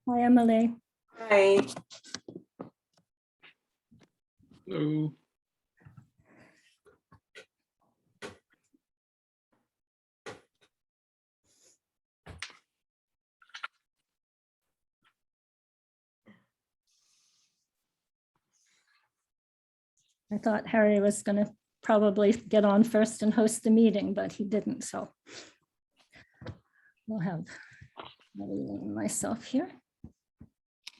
Hi, Emily. Hi. Hello. I thought Harry was going to probably get on first and host the meeting, but he didn't, so we'll have Emily and myself here.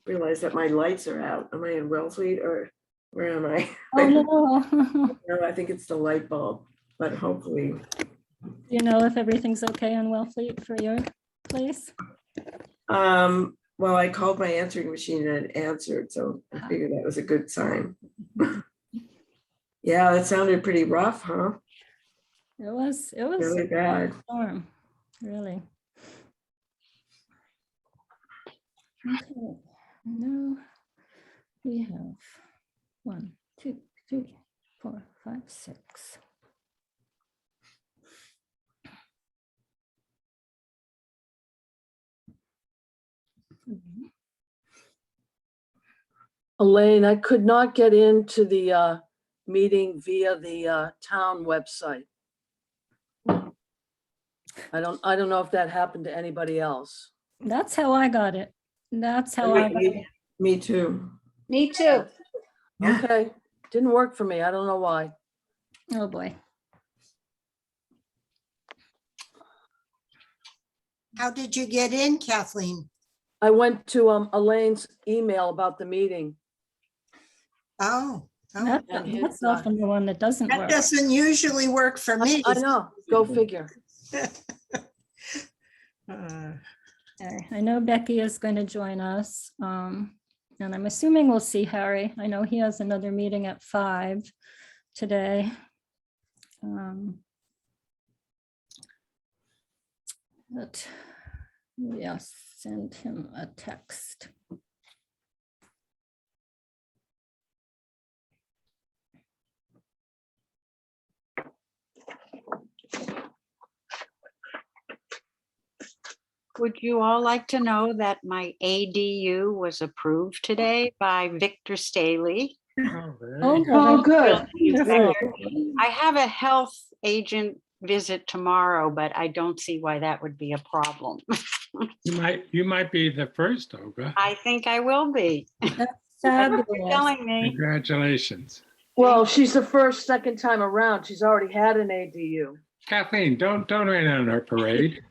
Realize that my lights are out. Am I in Wellfleet or where am I? Oh, no. No, I think it's the light bulb, but hopefully. You know if everything's okay on Wellfleet for your place? Well, I called my answering machine and it answered, so I figured that was a good sign. Yeah, that sounded pretty rough, huh? It was Really bad. a storm, really. Okay, now we have 1, 2, 3, 4, 5, 6. Elaine, I could not get into the meeting via the town website. I don't know if that happened to anybody else. That's how I got it. That's how I got it. Me too. Me too. Yeah. Okay, didn't work for me. I don't know why. Oh, boy. How did you get in, Kathleen? I went to Elaine's email about the meeting. Oh, That's And his, that's often the one that doesn't that work. doesn't usually work for me. I know, go figure. Okay, I know Becky is going to join us. And I'm assuming we'll see Harry. I know he has another meeting at 5 today. But yes, send him a text. Would you all like to know that my ADU was approved today by Victor Staley? Oh, very Oh, good. Oh, good. Wonderful. I have a health agent visit tomorrow, but I don't see why that would be a problem. You might be the first, Olga. I think I will be. That's That's what you're fabulous. telling me. Congratulations. Well, she's the second time around. She's already had an ADU. Kathleen, don't rain on our parade.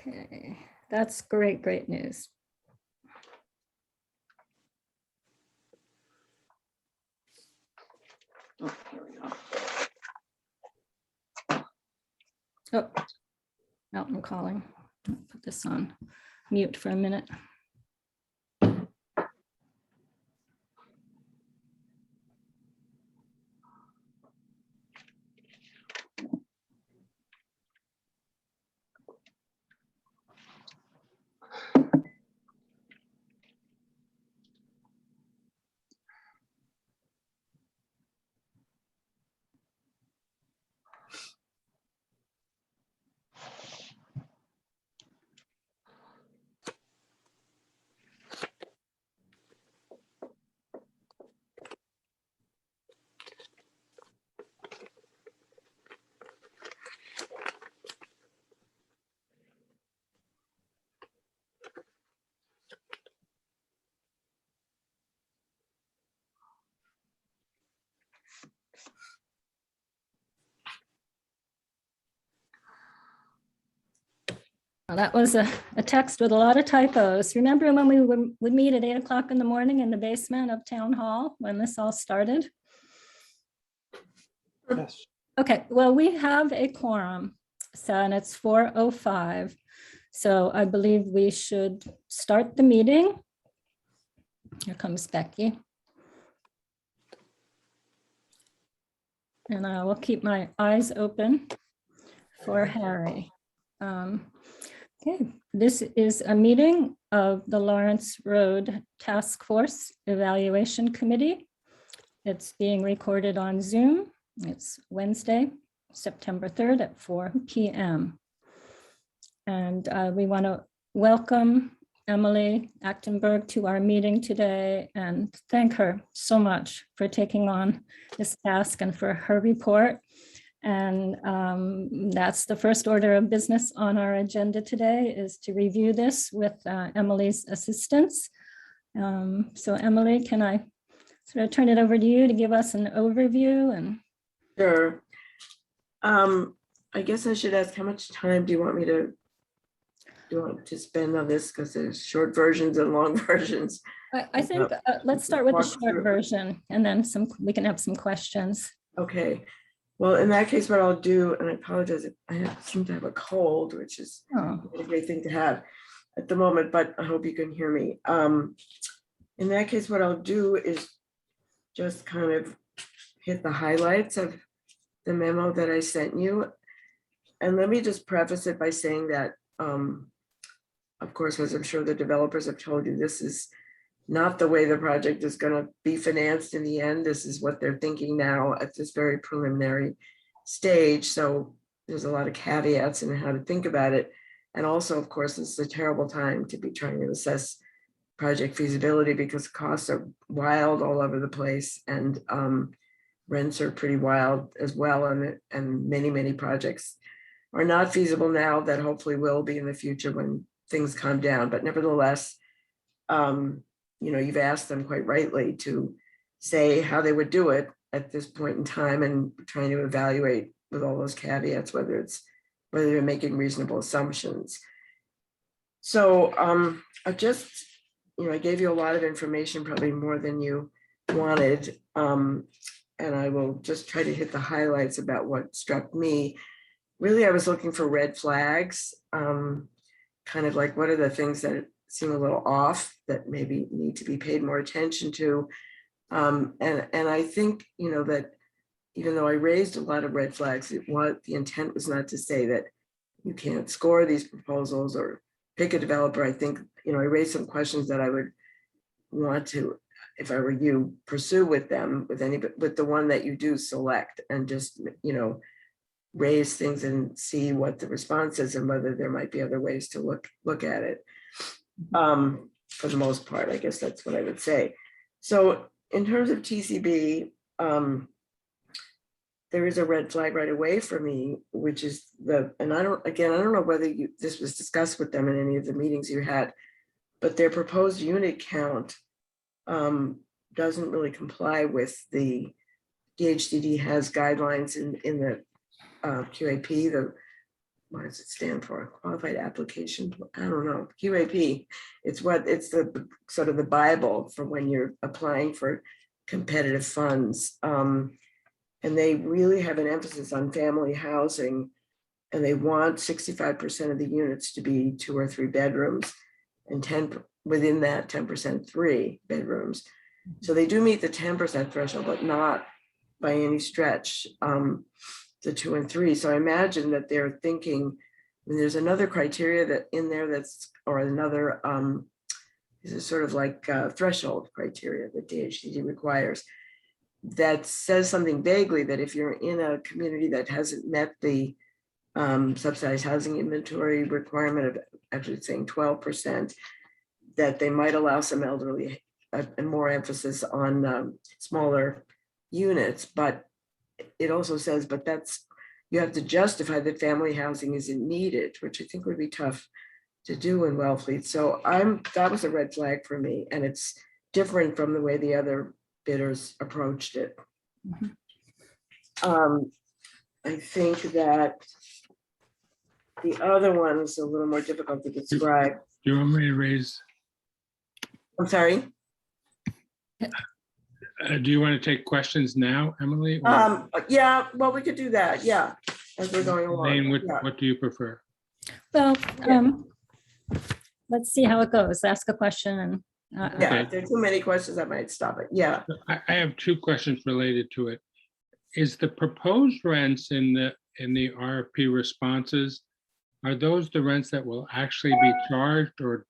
Okay, that's great, great news. Oh, here we go. Oh, Elton calling. I'll put this on mute for a minute. Well, that was a text with a lot of typos. Remember when we would meet at 8 o'clock in the morning in the basement of Town Hall when this all started? Yes. Okay, well, we have a quorum, so and it's 4:05. So I believe we should start the meeting. Here comes Becky. And I will keep my eyes open for Harry. Okay, this is a meeting of the Lawrence Road Task Force Evaluation Committee. It's being recorded on Zoom. It's Wednesday, September 3rd at 4 p.m. And we want to welcome Emily Achtenberg to our meeting today and thank her so much for taking on this task and for her report. And that's the first order of business on our agenda today, is to review this with Emily's assistance. So Emily, can I sort of turn it over to you to give us an overview? And Sure. I guess I should ask, how much time do you want to spend on this? Because there's short versions and long versions. I think let's start with the Walk short through. version and then we can have some questions. Okay. Well, in that case, what I'll do, and I apologize, seem to have a cold, which is Oh, a great thing to have at the moment, but I hope you can hear me. In that case, what I'll do is just kind of hit the highlights of the memo that I sent you. And let me just preface it by saying that, of course, as I'm sure the developers have told you, this is not the way the project is going to be financed in the end. This is what they're thinking now at this very preliminary stage. So there's a lot of caveats in how to think about it. And also, of course, it's a terrible time to be trying to assess project feasibility because costs are wild all over the place and rents are pretty wild as well. And many projects are not feasible now that hopefully will be in the future when things calm down. But nevertheless, you've asked them quite rightly to say how they would do it at this point in time and trying to evaluate with all those caveats, whether they're making reasonable assumptions. So I gave you a lot of information, probably more than you wanted. And I will just try to hit the highlights about what struck me. Really, I was looking for red flags, kind of like what are the things that seem a little off that maybe need to be paid more attention to. And I think, that even though I raised a lot of red flags, the intent was not to say that you can't score these proposals or pick a developer. I think, I raised some questions that I would want to, if I were you, pursue with them, with the one that you do select, and just, raise things and see what the response is and whether there might be other ways to look at it. For the most part, I guess that's what I would say. So in terms of TCB, there is a red flag right away for me, which is and I don't know whether this was discussed with them in any of the meetings you had, but their proposed unit count doesn't really comply with the DHCD has guidelines in the QAP, what does it stand for? Qualified application? I don't know. QAP. It's the sort of the Bible for when you're applying for competitive funds. And they really have an emphasis on family housing, and they want 65% of the units to be 2 or 3 bedrooms, and within that 10% 3 bedrooms. So they do meet the 10% threshold, but not by any stretch the 2 and 3. So I imagine that they're thinking, and there's another criteria that in there this is sort of like threshold criteria that DHCD requires that says something vaguely that if you're in a community that hasn't met the subsidized housing inventory requirement of actually saying 12%, that they might allow some elderly and more emphasis on smaller units. But it also says, but you have to justify that family housing isn't needed, which I think would be tough to do in Wellfleet. So that was a red flag for me, and it's different from the way the other bidders approached it. I think that the other one is a little more difficult to describe. Do you want me to raise, I'm sorry. do you want to take questions now, Emily? Or- Yeah, well, we could do that. Yeah, as we're going along. Elaine, Yeah. what do you prefer? well, Yeah. let's see how it goes. Ask a question and Yeah, Okay. if there are too many questions, I might stop it. Yeah. I have 2 questions related to it. Is the proposed rents in the RFP responses, are those the rents that will actually be charged, or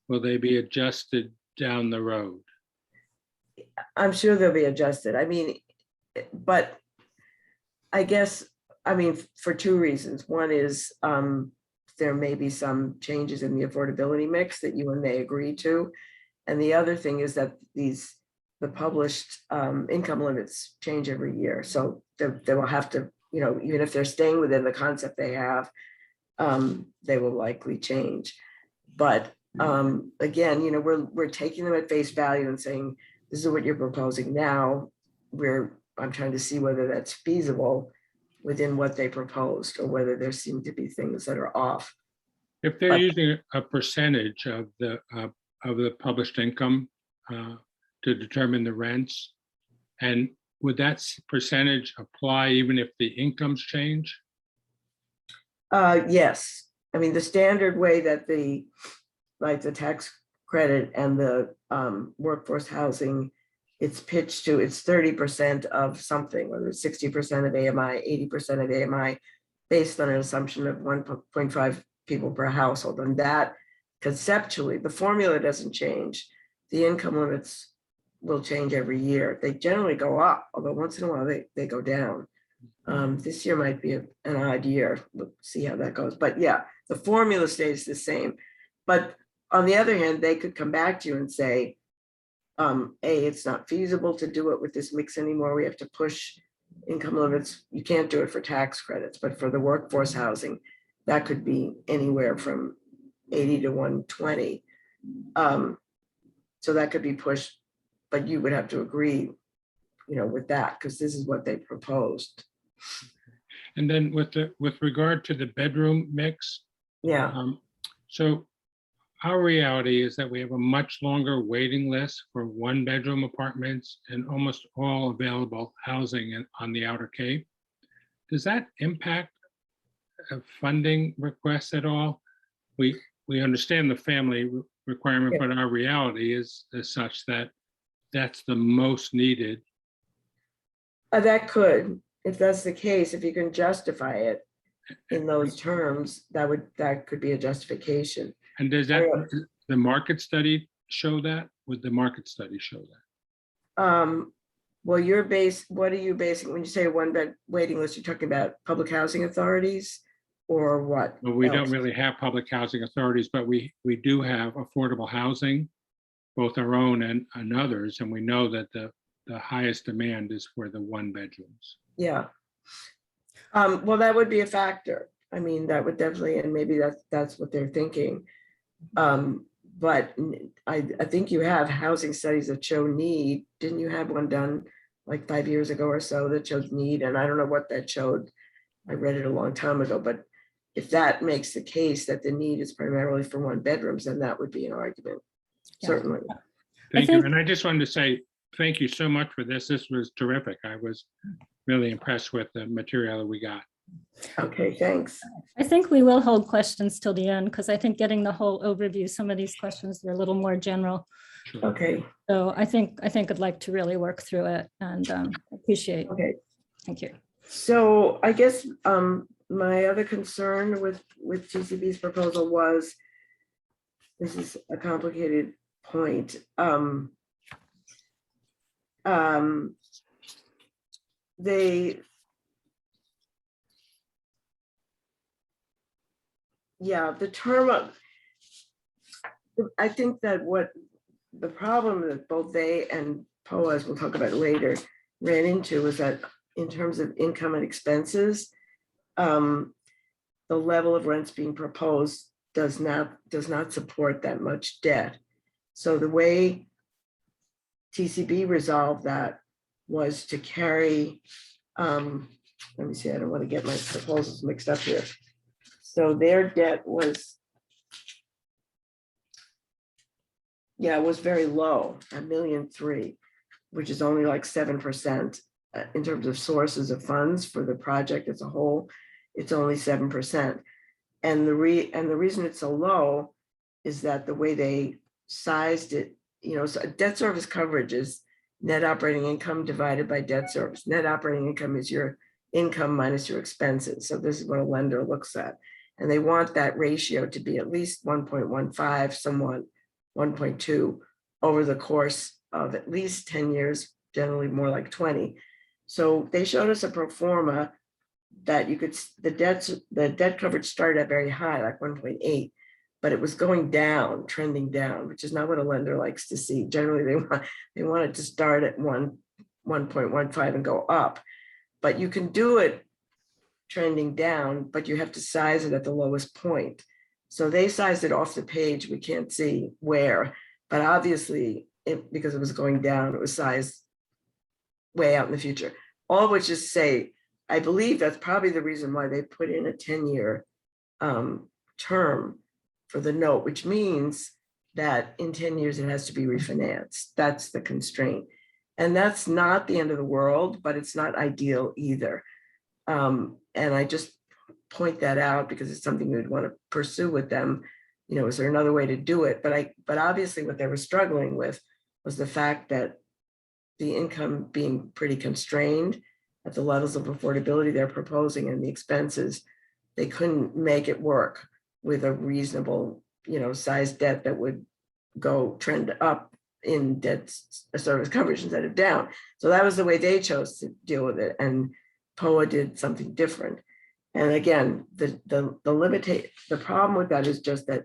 will they be adjusted down the road? I'm sure they'll be adjusted. I mean, but I guess, I mean, for two reasons. One is there may be some changes in the affordability mix that you and they agree to. And the other thing is that the published income limits change every year. So they will have to, you know, even if they're staying within the concept they have, they will likely change. But again, you know, we're taking them at face value and saying, this is what you're proposing now. I'm trying to see whether that's feasible within what they proposed, or whether there seem to be things that are off. If they're But- using a percentage of the published income to determine the rents, and would that percentage apply even if the incomes change? Yes, I mean, the standard way that the tax credit and the workforce housing, it's pitched to, it's 30% of something, whether it's 60% of AMI, 80% of AMI, based on an assumption of 1.5 people per household. And that conceptually, the formula doesn't change. The income limits will change every year. They generally go up, although once in a while they go down. This year might be an odd year. We'll see how that goes. But yeah, the formula stays the same. But on the other hand, they could come back to you and say, it's not feasible to do it with this mix anymore. We have to push income limits. You can't do it for tax credits, but for the workforce housing, that could be anywhere from 80 to 120. So that could be pushed, but you would have to agree, you know, with that, because this is what they proposed. And then with regard to the bedroom mix, Yeah, so our reality is that we have a much longer waiting list for one-bedroom apartments and almost all available housing on the Outer Cape. Does that impact funding requests at all? We understand the family requirement, Yeah. but our reality is such that that's the most needed. that could, if that's the case, if you can justify it in those terms, that could be a justification. And does that, the market study show that? Would the market study show that? Well, what are you basing, when you say one bed waiting list, you're talking about public housing authorities or what? Well, we don't else? really have public housing authorities, but we do have affordable housing, both our own and others, and we know that the highest demand is for the one bedrooms. Yeah. Well, that would be a factor. I mean, that would definitely, and maybe that's what they're thinking. But I think you have housing studies that show need. Didn't you have one done like 5 years ago or so that showed need? And I don't know what that showed. I read it a long time ago, but if that makes the case that the need is primarily for one bedrooms, then that would be an argument, Yeah. certainly. Thank you. think- And I just wanted to say, thank you so much for this. This was terrific. I was really impressed with the material that we got. Okay, thanks. I think we will hold questions till the end, because I think getting the whole overview, some of these questions are a little more general. Sure. Okay, So I think I'd like to really work through it and appreciate. okay. Thank you. So I guess my other concern with TCB's proposal was, this is a complicated point. The term of, I think that what the problem that both they and POA, as we'll talk about later, ran into was that in terms of income and expenses, the level of rents being proposed does not support that much debt. So the way TCB resolved that was to carry, let me see, I don't want to get my proposals mixed up here. So their debt was, was very low, $1.3 million, which is only like 7% in terms of sources of funds for the project as a whole. It's only 7%. And the reason it's so low is that the way they sized it, so debt service coverage is net operating income divided by debt service. Net operating income is your income minus your expenses. So this is what a lender looks at. And they want that ratio to be at least 1.15, somewhat 1.2 over the course of at least 10 years, generally more like 20. So they showed us a pro forma that you could, the debt coverage started at very high, like 1.8, but it was going down, trending down, which is not what a lender likes to see. Generally, they want it to start at 1.15 and go up, but you can do it trending down, but you have to size it at the lowest point. So they sized it off the page. We can't see where, but obviously because it was going down, it was sized way out in the future. All of which is say, I believe that's probably the reason why they put in a 10-year term for the note, which means that in 10 years it has to be refinanced. That's the constraint. And that's not the end of the world, but it's not ideal either. And I just point that out because it's something we would want to pursue with them. You know, is there another way to do it? But obviously what they were struggling with was the fact that the income being pretty constrained at the levels of affordability they're proposing and the expenses, they couldn't make it work with a reasonable, you know, size debt that would go trend up in debt service coverage instead of down. So that was the way they chose to deal with it. And POA did something different. And again, the problem with that is just that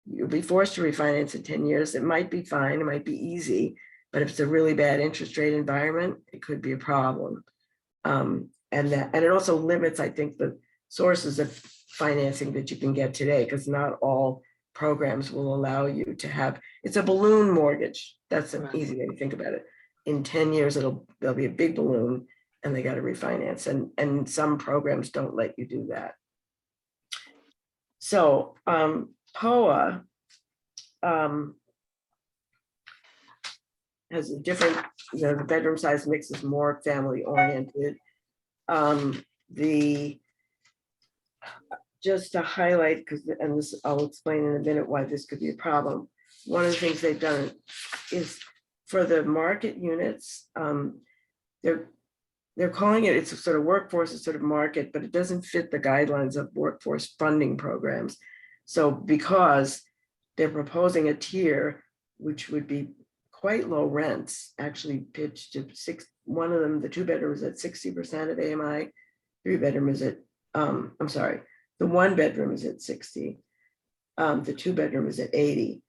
you'll be forced to refinance in 10 years. It might be fine, it might be easy, but if it's a really bad interest rate environment, it could be a problem. And it also limits, I think, the sources of financing that you can get today, because not all programs will allow you to have, it's a balloon mortgage. That's an Right. easy way to think about it. In 10 years, there'll be a big balloon and they got to refinance. And some programs don't let you do that. So POA has a different, you know, the bedroom size mix is more family oriented. Just to highlight, because, and this, I'll explain in a minute why this could be a problem. One of the things they've done is for the market units, they're calling it, it's a sort of workforce, a sort of market, but it doesn't fit the guidelines of workforce funding programs. So because they're proposing a tier, which would be quite low rents, actually pitched to one of them, the 2-bedroom is at 60% of AMI, 3-bedroom is at, I'm sorry, the 1-bedroom is at 60, the 2-bedroom is at 80.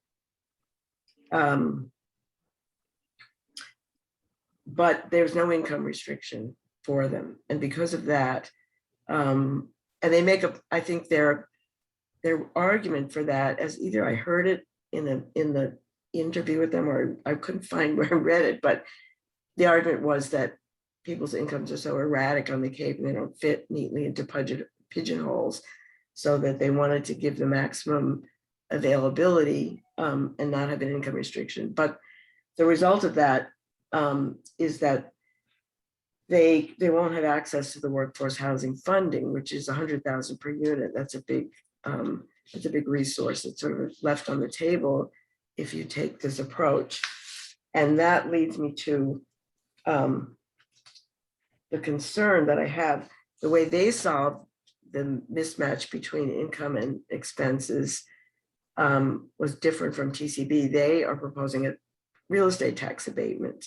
But there's no income restriction for them. And because of that, and they make up, I think their argument for that, as either I heard it in the interview with them, or I couldn't find where I read it, but the argument was that people's incomes are so erratic on the Cape and they don't fit neatly into pigeonholes, so that they wanted to give the maximum availability and not have an income restriction. But the result of that is that they won't have access to the workforce housing funding, which is $100,000 per unit. That's a big resource that's sort of left on the table if you take this approach. And that leads me to the concern that I have. The way they solve the mismatch between income and expenses was different from TCB. They are proposing a real estate tax abatement.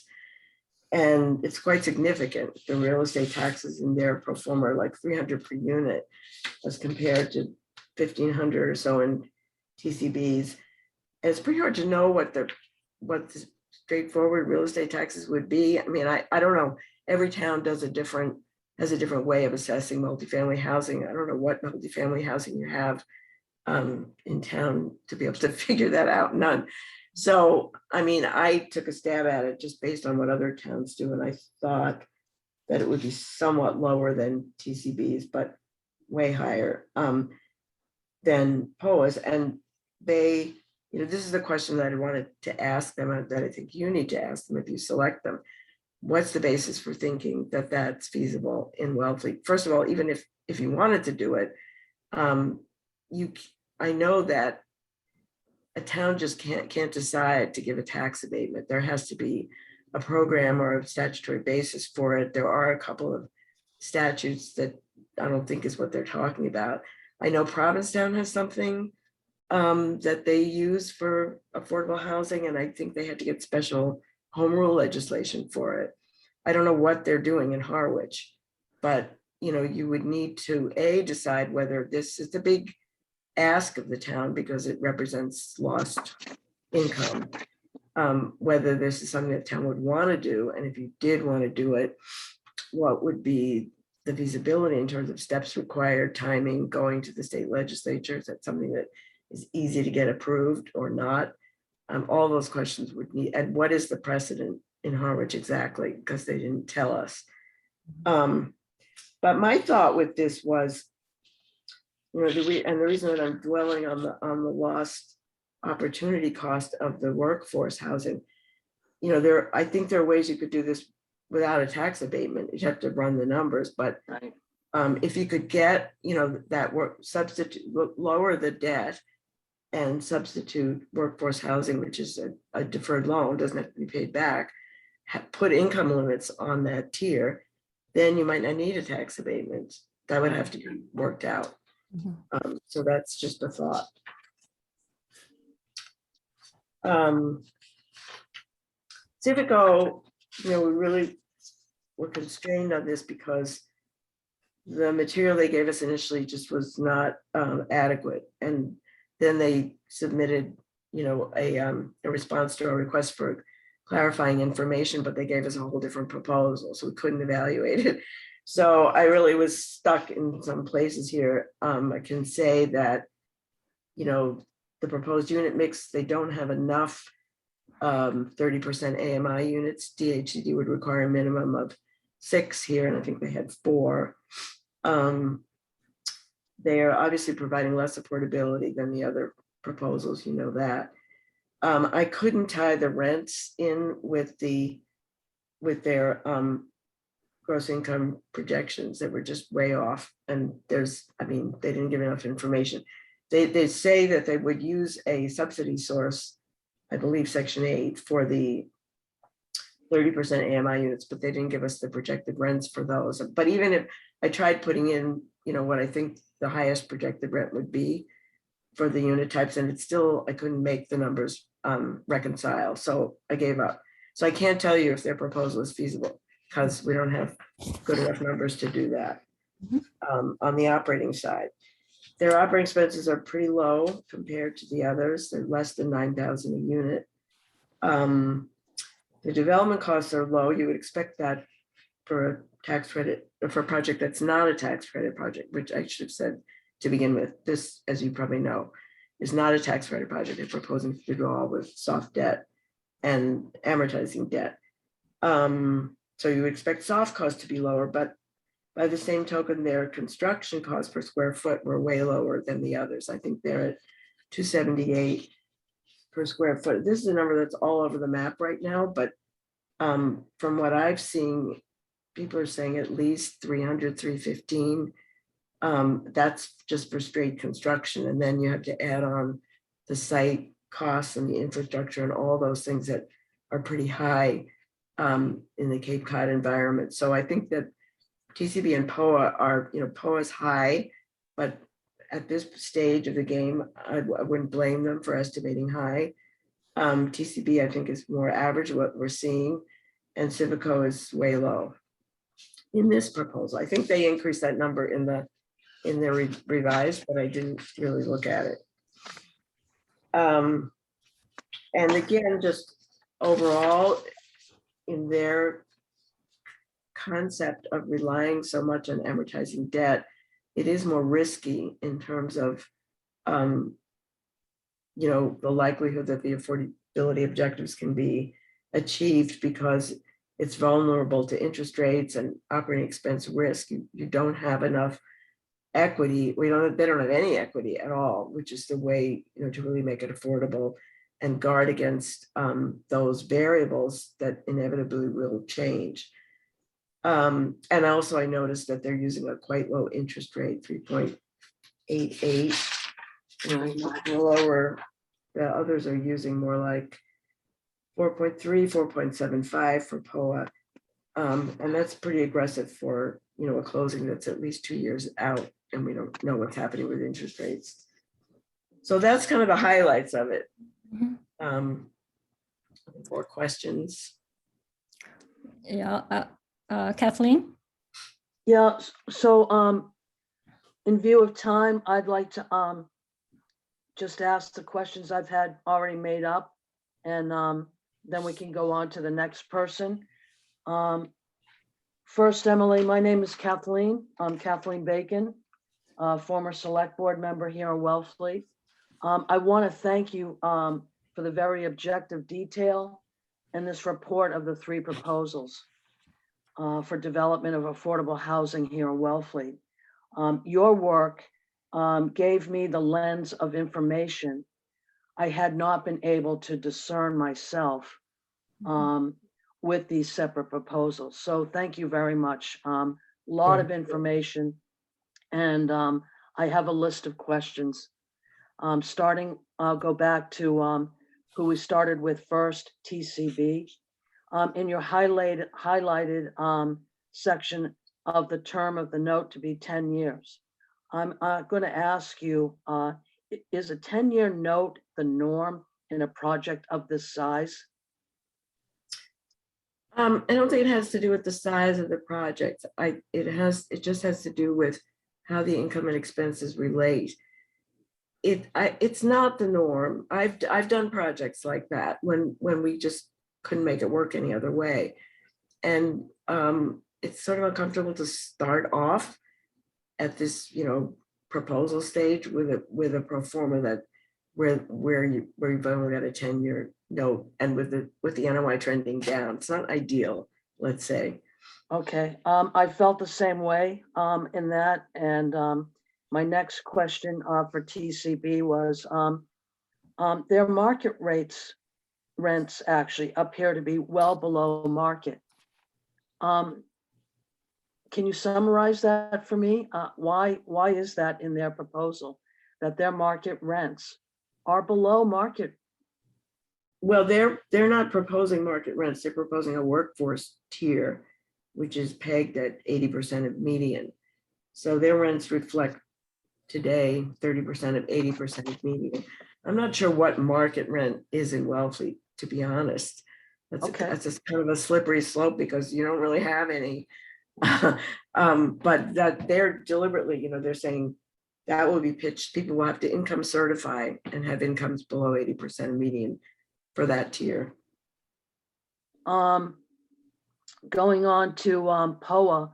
And it's quite significant. The real estate taxes in their pro forma are like $300 per unit as compared to $1,500 or so in TCBs. And it's pretty hard to know what the straightforward real estate taxes would be. I mean, I don't know. Every town has a different way of assessing multifamily housing. I don't know what multifamily housing you have in town to be able to figure that out. None. So, I mean, I took a stab at it just based on what other towns do. And I thought that it would be somewhat lower than TCBs, but way higher than POAs. And they, you know, this is the question that I wanted to ask them, that I think you need to ask them if you select them. What's the basis for thinking that that's feasible in Wellfleet? First of all, even if you wanted to do it, I know that a town just can't decide to give a tax abatement. There has to be a program or a statutory basis for it. There are a couple of statutes that I don't think is what they're talking about. I know Provincetown has something that they use for affordable housing, and I think they had to get special home rule legislation for it. I don't know what they're doing in Harwich, but you would need to decide whether this is the big ask of the town because it represents lost income. Whether this is something that town would want to do, and if you did want to do it, what would be the feasibility in terms of steps required, timing, going to the state legislature? Is that something that is easy to get approved or not? All those questions would need, and what is the precedent in Harwich exactly? Because they didn't tell us. But my thought with this was, the reason that I'm dwelling on the lost opportunity cost of the workforce housing, I think there are ways you could do this without a tax abatement. You'd have to run the numbers, but Right. if you could get, that work substitute, lower the debt and substitute workforce housing, which is a deferred loan, doesn't have to be paid back, put income limits on that tier, then you might not need a tax abatement. That would have to be worked out. So that's just a thought. Civico, we really were constrained on this because the material they gave us initially just was not adequate. And then they submitted, a response to a request for clarifying information, but they gave us a whole different proposal, so we couldn't evaluate it. So I really was stuck in some places here. I can say that, the proposed unit mix, they don't have enough 30% AMI units. DHCD would require a minimum of 6 here, and I think they had 4. They are obviously providing less affordability than the other proposals, that. I couldn't tie the rents in with their gross income projections that were just way off. And they didn't give enough information. They say that they would use a subsidy source, I believe Section 8, for the 30% AMI units, but they didn't give us the projected rents for those. But even if I tried putting in, what I think the highest projected rent would be for the unit types, and I couldn't make the numbers reconcile. So I gave up. So I can't tell you if their proposal is feasible because we don't have good enough numbers to do that. On the operating side, their operating expenses are pretty low compared to the others. They're less than 9,000 a unit. The development costs are low. You would expect that for a tax credit, or for a project that's not a tax credit project, which I should have said to begin with. This, as you probably know, is not a tax credit project. They're proposing to do all with soft debt and amortizing debt. So you would expect soft costs to be lower, but by the same token, their construction costs per square foot were way lower than the others. I think they're at $278 per square foot. This is a number that's all over the map right now, but from what I've seen, people are saying at least 300, 315. That's just for straight construction. And then you have to add on the site costs and the infrastructure and all those things that are pretty high in the Cape Cod environment. So I think that TCB and POA are, POA is high, but at this stage of the game, I wouldn't blame them for estimating high. TCB, I think, is more average of what we're seeing, and Civico is way low in this proposal. I think they increased that number in their revised, but I didn't really look at it. And again, just overall, in their concept of relying so much on amortizing debt, it is more risky in terms of, the likelihood that the affordability objectives can be achieved because it's vulnerable to interest rates and operating expense risk. You don't have enough equity. They don't have any equity at all, which is the way, to really make it affordable and guard against those variables that inevitably will change. And also I noticed that they're using a quite low interest rate, 3.88. Lower, the others are using more like 4.3, 4.75 for POA. And that's pretty aggressive for, a closing that's at least 2 years out, and we don't know what's happening with interest rates. So that's kind of the highlights of it. Mhm. More questions. Yeah, Kathleen? Yeah, so, in view of time, I'd like to, just ask the questions I've had already made up. And, then we can go on to the next person. First, Emily, my name is Kathleen. I'm Kathleen Bacon, former select board member here in Wellfleet. I want to thank you, for the very objective detail in this report of the 3 proposals, for development of affordable housing here in Wellfleet. Your work gave me the lens of information I had not been able to discern myself with these separate proposals. So thank you very much. Lot of information. And I have a list of questions. Starting, I'll go back to who we started with first, TCB. In your highlighted section of the term of the note to be 10 years. I'm going to ask you, is a 10-year note the norm in a project of this size? I don't think it has to do with the size of the project. It just has to do with how the income and expenses relate. It's not the norm. I've done projects like that when we just couldn't make it work any other way. And it's sort of uncomfortable to start off at this, proposal stage with a pro forma that where you've only got a 10-year note and with the NOI trending down. It's not ideal, let's say. Okay, I felt the same way in that. And my next question for TCB was their market rents actually appear to be well below market. Can you summarize that for me? Why is that in their proposal, that their market rents are below market? Well, they're not proposing market rents. They're proposing a workforce tier, which is pegged at 80% of median. So their rents reflect today 30% of 80% of median. I'm not sure what market rent is in Wellfleet, to be honest. That's just kind of a slippery slope because you don't really have any. But that they're deliberately, they're saying that will be pitched. People will have to income certify and have incomes below 80% of median for that tier. Going on to POA.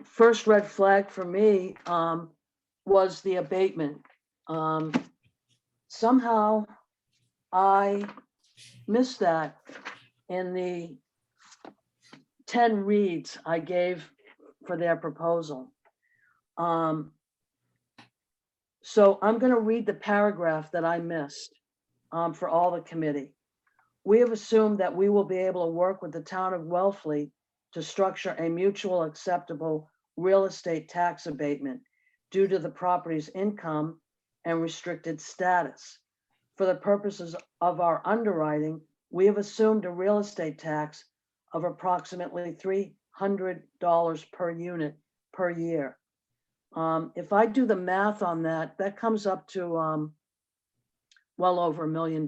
First red flag for me was the abatement. Somehow I missed that in the 10 reads I gave for their proposal. So I'm going to read the paragraph that I missed for all the committee. We have assumed that we will be able to work with the town of Wellfleet to structure a mutual acceptable real estate tax abatement due to the property's income and restricted status. For the purposes of our underwriting, we have assumed a real estate tax of approximately $300 per unit per year. If I do the math on that, that comes up to well over $1 million.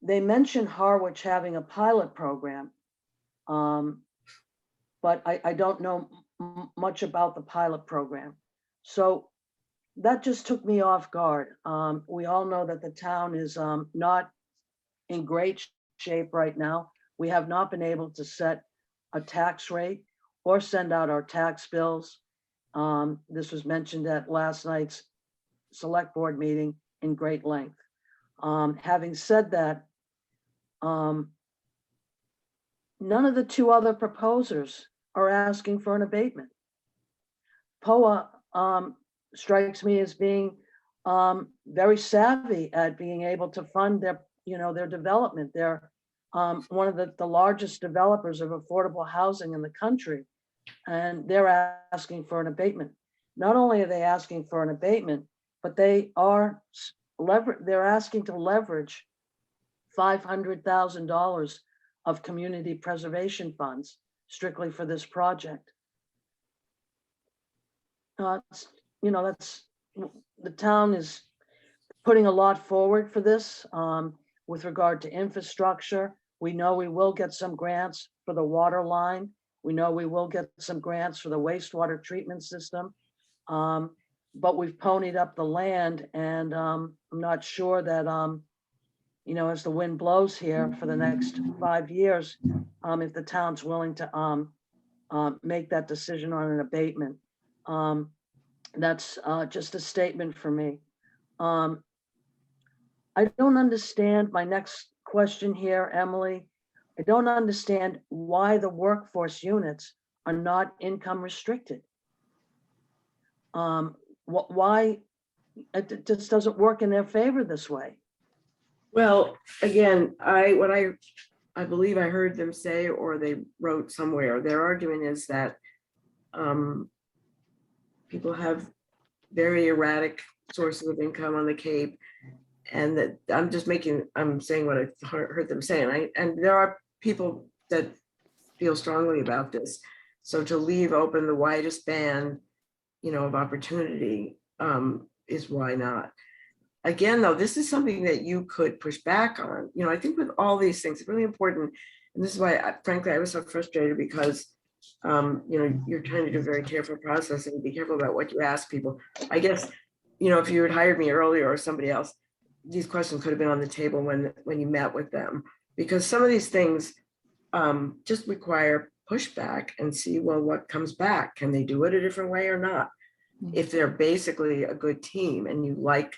They mentioned Harwich having a pilot program, but I don't know much about the pilot program. So that just took me off guard. We all know that the town is not in great shape right now. We have not been able to set a tax rate or send out our tax bills. This was mentioned at last night's select board meeting in great length. Having said that, none of the 2 other proposers are asking for an abatement. POA strikes me as being very savvy at being able to fund their development. They're one of the largest developers of affordable housing in the country, and they're asking for an abatement. Not only are they asking for an abatement, but they're asking to leverage $500,000 of community preservation funds strictly for this project. That's the town is putting a lot forward for this with regard to infrastructure. We know we will get some grants for the water line. We know we will get some grants for the wastewater treatment system. But we've ponied up the land, and I'm not sure that, you know, as the wind blows here for the next 5 years, if the town's willing to make that decision on an abatement. That's just a statement for me. I don't understand, my next question here, Emily. I don't understand why the workforce units are not income restricted. Why, it just doesn't work in their favor this way. Well, again, what I believe I heard them say, or they wrote somewhere, their argument is that people have very erratic sources of income on the Cape, and that I'm saying what I heard them say, and there are people that feel strongly about this. So to leave open the widest band, you know, of opportunity is why not. Again, though, this is something that you could push back on. You know, I think with all these things, it's really important. And this is why, frankly, I was so frustrated because, you know, you're trying to do a very careful process and be careful about what you ask people. I guess, you know, if you had hired me earlier or somebody else, these questions could have been on the table when you met with them, because some of these things just require pushback and see, well, what comes back? Can they do it a different way or not? If they're basically a good team and you like,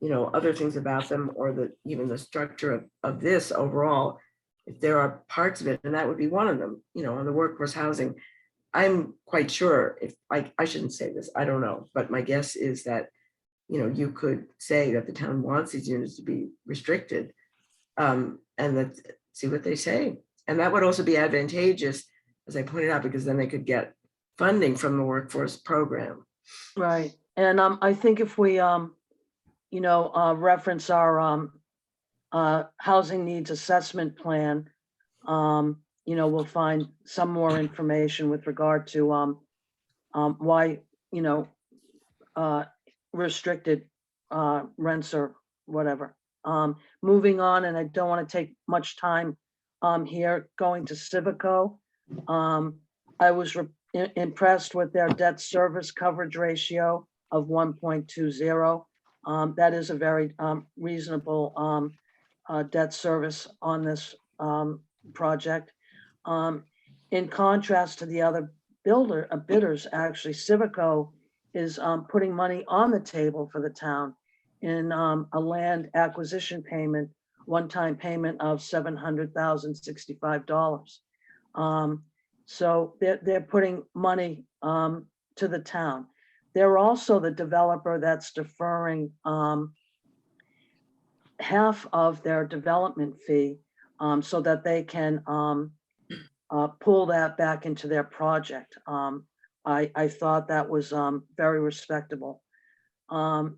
you know, other things about them, or even the structure of this overall, if there are parts of it, and that would be one of them, you know, on the workforce housing, I'm quite sure, if I shouldn't say this, I don't know, but my guess is that, you know, you could say that the town wants these units to be restricted, and let's see what they say. And that would also be advantageous, as I pointed out, because then they could get funding from the workforce program. Right. And I think if we, you know, reference our housing needs assessment plan, you know, we'll find some more information with regard to why, you know, restricted rents or whatever. Moving on, and I don't want to take much time here, going to Civico. I was impressed with their debt service coverage ratio of 1.20. That is a very reasonable debt service on this project. In contrast to the other bidders, actually, Civico is putting money on the table for the town in a land acquisition payment, one-time payment of $700,065. So they're putting money to the town. They're also the developer that's deferring half of their development fee so that they can pull that back into their project. I thought that was very respectable. The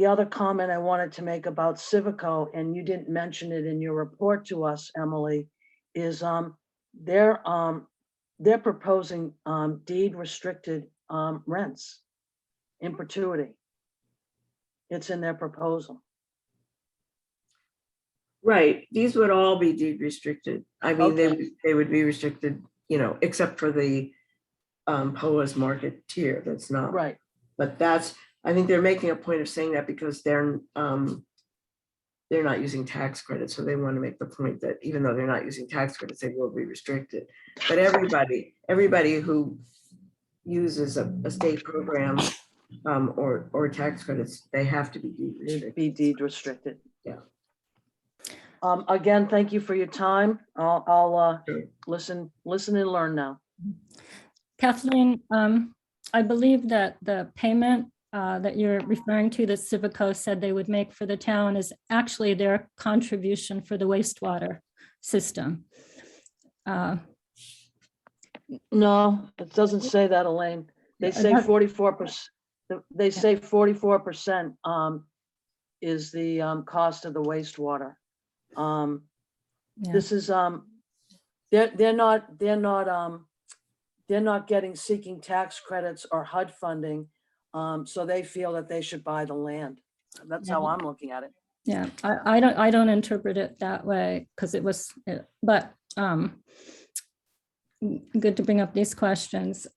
other comment I wanted to make about Civico, and you didn't mention it in your report to us, Emily, is they're proposing deed restricted rents in perpetuity. It's in their proposal. Right, these would all be deed restricted. I mean, they would be restricted, you know, except for the POA's market tier, that's not. Right. But that's, I think they're making a point of saying that because they're not using tax credits, so they want to make the point that even though they're not using tax credits, they will be restricted. But everybody who uses a state program or tax credits, they have to be deed restricted. Be deed restricted. Yeah. Again, thank you for your time. I'll Sure. listen and learn now. Kathleen, I believe that the payment that you're referring to, that Civico said they would make for the town, is actually their contribution for the wastewater system. No, it doesn't say that, Elaine. They say 44%. They say 44% is the cost of the wastewater. Yeah. This is they're not seeking tax credits or HUD funding, so they feel that they should buy the land. That's how I'm looking at it. Yeah, I don't interpret it that way because it was, but good to bring up these questions.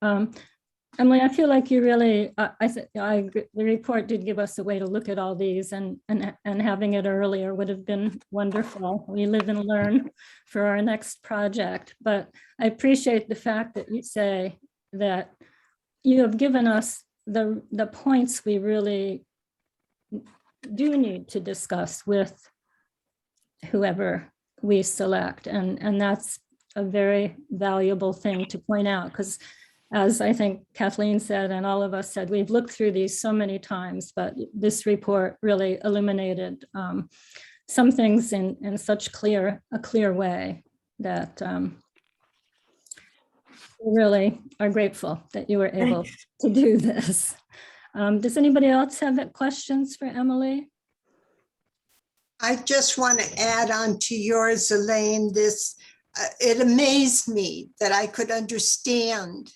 Emily, I feel like you really, the report did give us a way to look at all these, and having it earlier would have been wonderful. We live and learn for our next project, but I appreciate the fact that you say that you have given us the points we really do need to discuss with whoever we select. And that's a very valuable thing to point out, because as I think Kathleen said, and all of us said, we've looked through these so many times, but this report really illuminated some things in such a clear way that we really are grateful that you were able to do this. Does anybody else have questions for Emily? I just want to add on to yours, Elaine, this, it amazed me that I could understand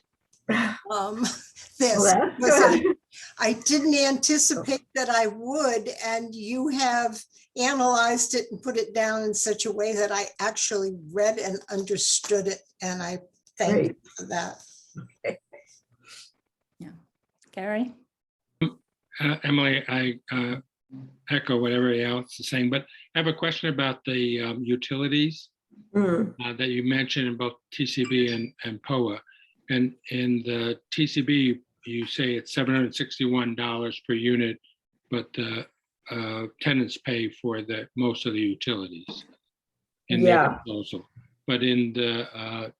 this. Well, that's because good. I didn't anticipate that I would, and you have analyzed it and put it down in such a way that I actually read and understood it, and I thank you Great. for that. Gary? Emily, I echo what everybody else is saying, but I have a question about the utilities Mm, that you mentioned in both TCB and POA. And in the TCB, you say it's $761 per unit, but the tenants pay for most of the utilities in their Yeah. proposal. But in the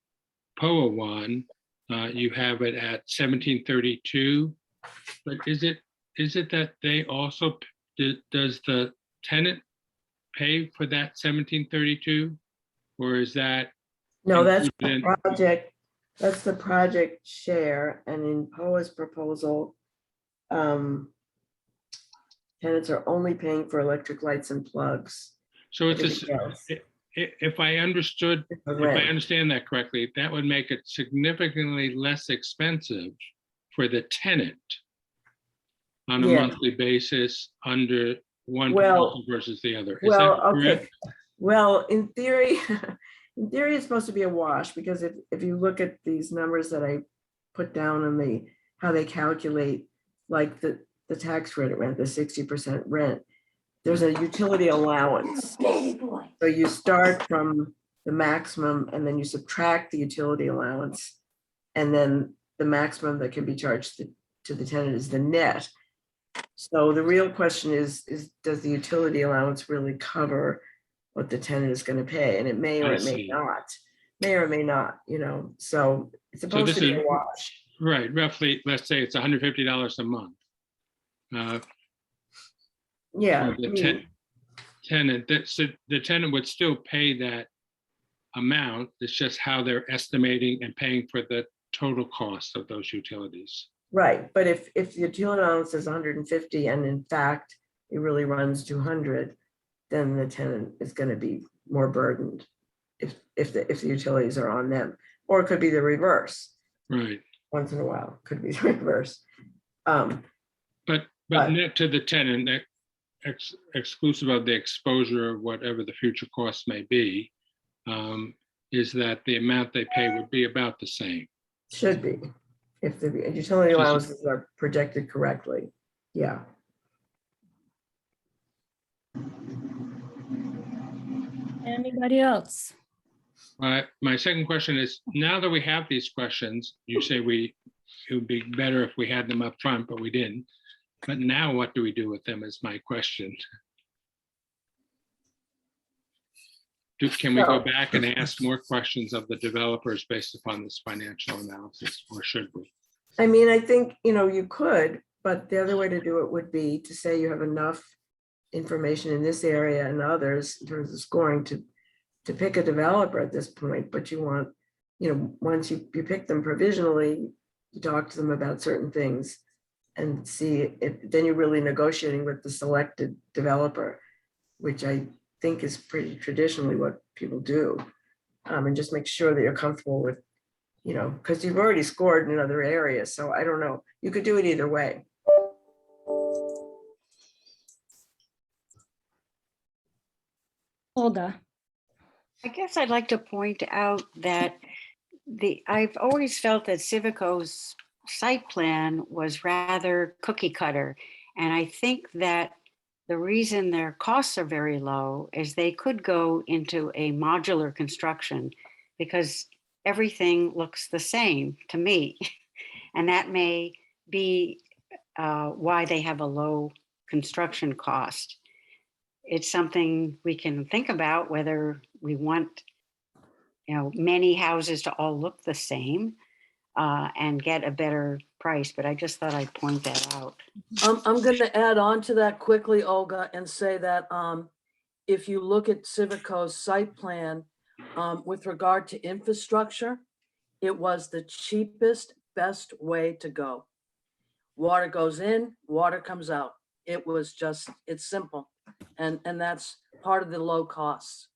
POA one, you have it at 1732. But is it that they also, does the tenant pay for that 1732? Or is that? No, that's included the project, that's the project share, and in POA's proposal, tenants are only paying for electric lights and plugs. So it's Everything else if I understood, is the if I rent. understand that correctly, that would make it significantly less expensive for the tenant on a Yeah. monthly basis under one Well- proposal versus the other. Is Well, that okay, correct? well, in theory, it's supposed to be a wash, because if you look at these numbers that I put down and how they calculate, like the tax credit rent, the 60% rent, there's a utility allowance. So you start from the maximum and then you subtract the utility allowance. And then the maximum that can be charged to the tenant is the net. So the real question is does the utility allowance really cover what the tenant is going to pay? And it may or I it may see. not, so it's supposed this to be a is- wash. Right, roughly, let's say it's $150 a month. Yeah. For the tenant, the tenant would still pay that amount. It's just how they're estimating and paying for the total cost of those utilities. Right, but if the utility allowance is 150 and in fact it really runs 200, then the tenant is going to be more burdened if the utilities are on them. Or it could be the reverse. Right, Once in a while, could be the reverse. but Right. net to the tenant, exclusive of the exposure of whatever the future costs may be, is that the amount they pay would be about the same. Should be, if the utility allowances are projected correctly. Yeah. Anybody else? My second question is, now that we have these questions, you say it would be better if we had them up front, but we didn't. But now what do we do with them is my question. Can we go back and ask more questions of the developers based upon this financial analysis, or should we? I mean, I think, you could, but the other way to do it would be to say you have enough information in this area and others in terms of scoring to pick a developer at this point, but you want, once you pick them provisionally, you talk to them about certain things and see if then you're really negotiating with the selected developer, which I think is pretty traditionally what people do. And just make sure that you're comfortable with, because you've already scored in other areas. So I don't know, you could do it either way. Olga. I guess I'd like to point out that I've always felt that Civico's site plan was rather cookie cutter. And I think that the reason their costs are very low is they could go into a modular construction because everything looks the same to me. And that may be why they have a low construction cost. It's something we can think about whether we want, many houses to all look the same and get a better price. But I just thought I'd point that out. I'm going to add on to that quickly, Olga, and say that if you look at Civico's site plan with regard to infrastructure, it was the cheapest, best way to go. Water goes in, water comes out. It's simple. And that's part of the low costs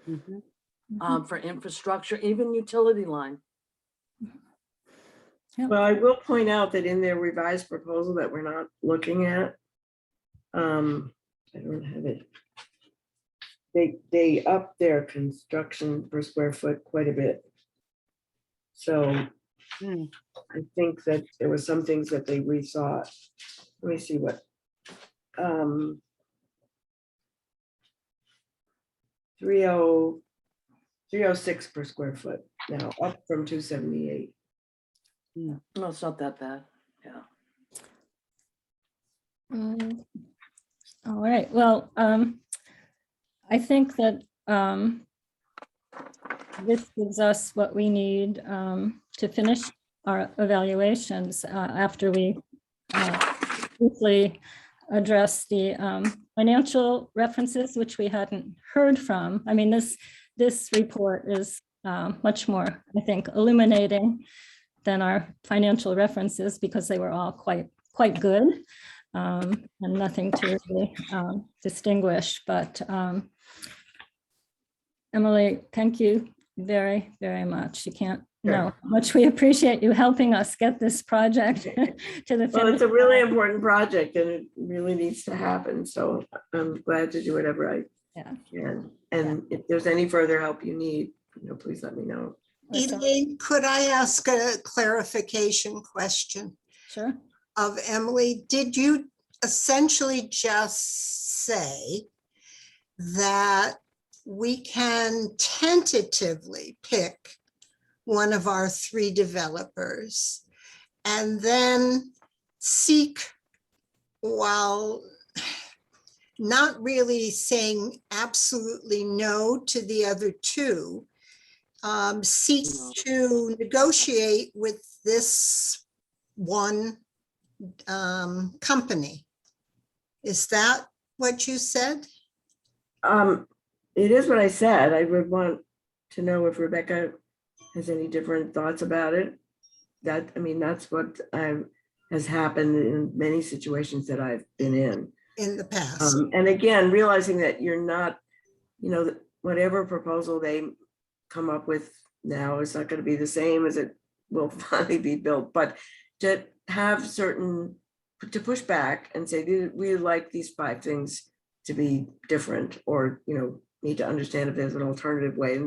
Mhm. for infrastructure, even utility line. Well, I will point out that in their revised proposal that we're not looking at, I don't have it. They upped their construction per square foot quite a bit. So Hmm. I think that there were some things that they rethought. Let me see what. 306 per square foot now, up from 278. No, it's not that bad. Yeah. All right, well, I think that this gives us what we need to finish our evaluations after we briefly address the financial references, which we hadn't heard from. I mean, this report is much more, I think, illuminating than our financial references because they were all quite good and nothing to really distinguish. But Emily, thank you very, very much. You can't know how much we appreciate you helping us get this project to the Well, finish. it's a really important project and it really needs to happen. So I'm glad to do whatever I can. And if there's any further help you need, please let me know. Elaine, could I ask a clarification question Sure. of Emily? Did you essentially just say that we can tentatively pick one of our 3 developers and then seek, while not really saying absolutely no to the other 2, seek to negotiate with this one company? Is that what you said? It is what I said. I would want to know if Rebecca has any different thoughts about it. That's what has happened in many situations that I've been in The past. And again, realizing that you're not, whatever proposal they come up with now is not going to be the same as it will finally be built, but to have to push back and say, we like these 5 things to be different, or, need to understand if there's an alternative way,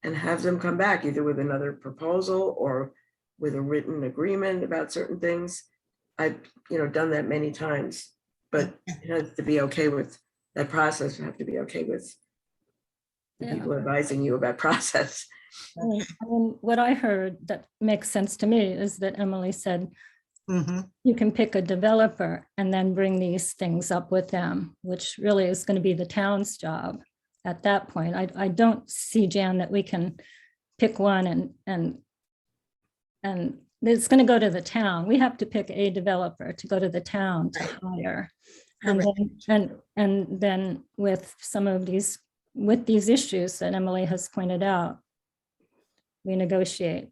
and have them come back either with another proposal or with a written agreement about certain things. I've, done that many times, but it has to be okay with that process. You have to be okay with the people advising you about process. I mean, what I heard that makes sense to me is that Emily said, you can pick a developer and then bring these things up with them, which really is going to be the town's job at that point. I don't see, Jan, that we can pick one and it's going to go to the town. We have to pick a developer to go to the town to hire. And then with some of these, with these issues that Emily has pointed out, we negotiate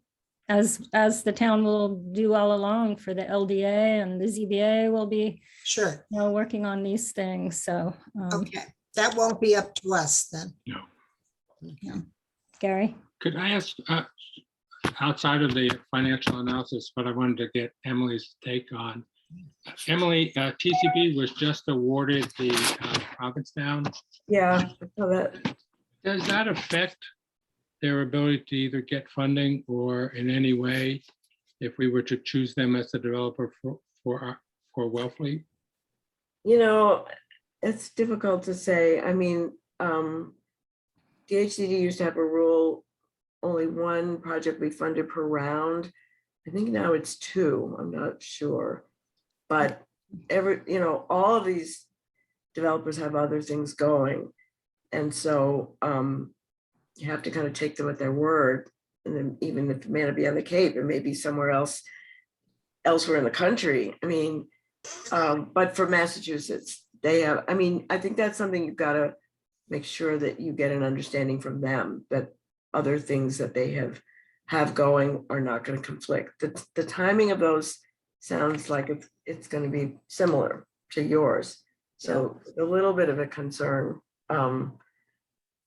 as the town will do all along for the LDA, and the ZBA will be Sure. working on these things. So Okay, that won't be up to us then. No. Gary. Could I ask, outside of the financial analysis, but I wanted to get Emily's take on, Emily, TCB was just awarded the Provincetown. Yeah, I saw that. Does that affect their ability to either get funding or in any way, if we were to choose them as the developer for Wellfleet? You know, it's difficult to say. I mean, DHCD used to have a rule, only one project we funded per round. I think now it's two, I'm not sure. But all of these developers have other things going. And so you have to kind of take them at their word. And then even if it may not be on the Cape, it may be somewhere else, elsewhere in the country. I mean, but for Massachusetts, they have, I mean, I think that's something you've got to make sure that you get an understanding from them that other things that they have going are not going to conflict. The timing of those sounds like it's going to be similar to yours. So a little bit of a concern. And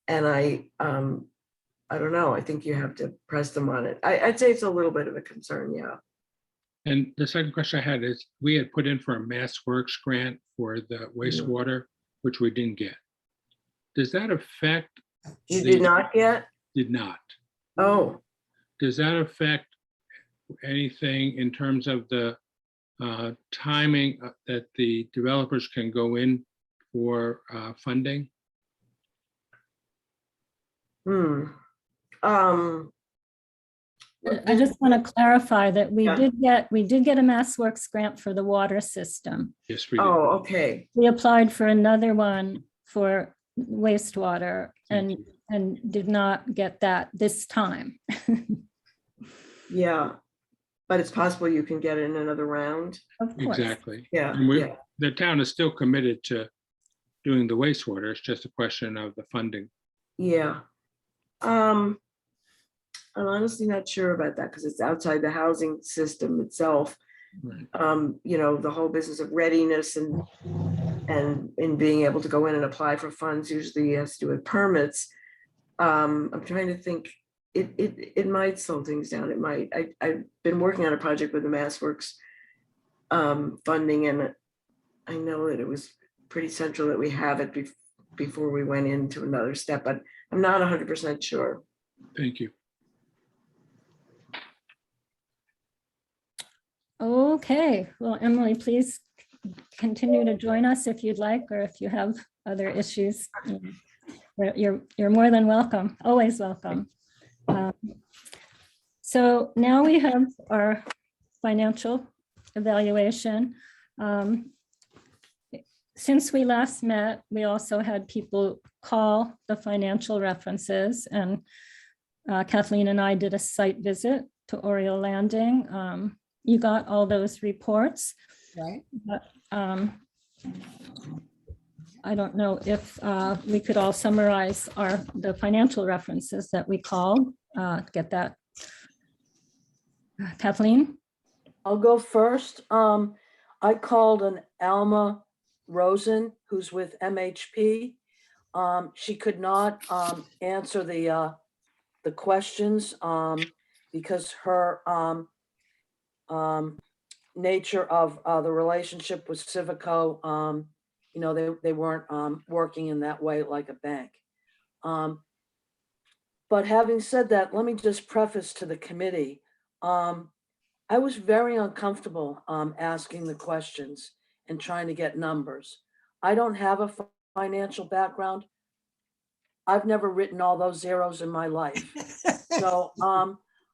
I don't know, I think you have to press them on it. I'd say it's a little bit of a concern, yeah. And the second question I had is, we had put in for a Mass Works grant for the wastewater, which we didn't get. Does that affect? You did not get? Did not. Oh, Does that affect anything in terms of the timing that the developers can go in for funding? I just want to clarify that we Yeah. did get a Mass Works grant for the water system. Yes, we did. oh, okay. We applied for another one for wastewater Thank and did not get that this time. Yeah. But it's possible you can get it in another round. Of course. Exactly. Yeah, And yeah. the town is still committed to doing the wastewater. It's just a question of the funding. Yeah. I'm honestly not sure about that because it's outside the housing system itself. Right. The whole business of readiness and in being able to go in and apply for funds usually has to do with permits. I'm trying to think, it might slow things down. It might. I've been working on a project with the MassWorks funding, and I know that it was pretty central that we have it before we went into another step, but I'm not 100% sure. Thank you. Okay, well, Emily, please continue to join us if you'd like, or if you have other issues. You're more than welcome, always welcome. So now we have our financial evaluation. Since we last met, we also had people call the financial references, and Kathleen and I did a site visit to Oriole Landing. You got all those reports, Right. but I don't know if we could all summarize the financial references that we called. Get that. Kathleen? I'll go first. I called an Alma Rosen, who's with MHP. She could not answer the questions because her nature of the relationship with Civico, they weren't working in that way like a bank. But having said that, let me just preface to the committee. I was very uncomfortable asking the questions and trying to get numbers. I don't have a financial background. I've never written all those zeros in my life. So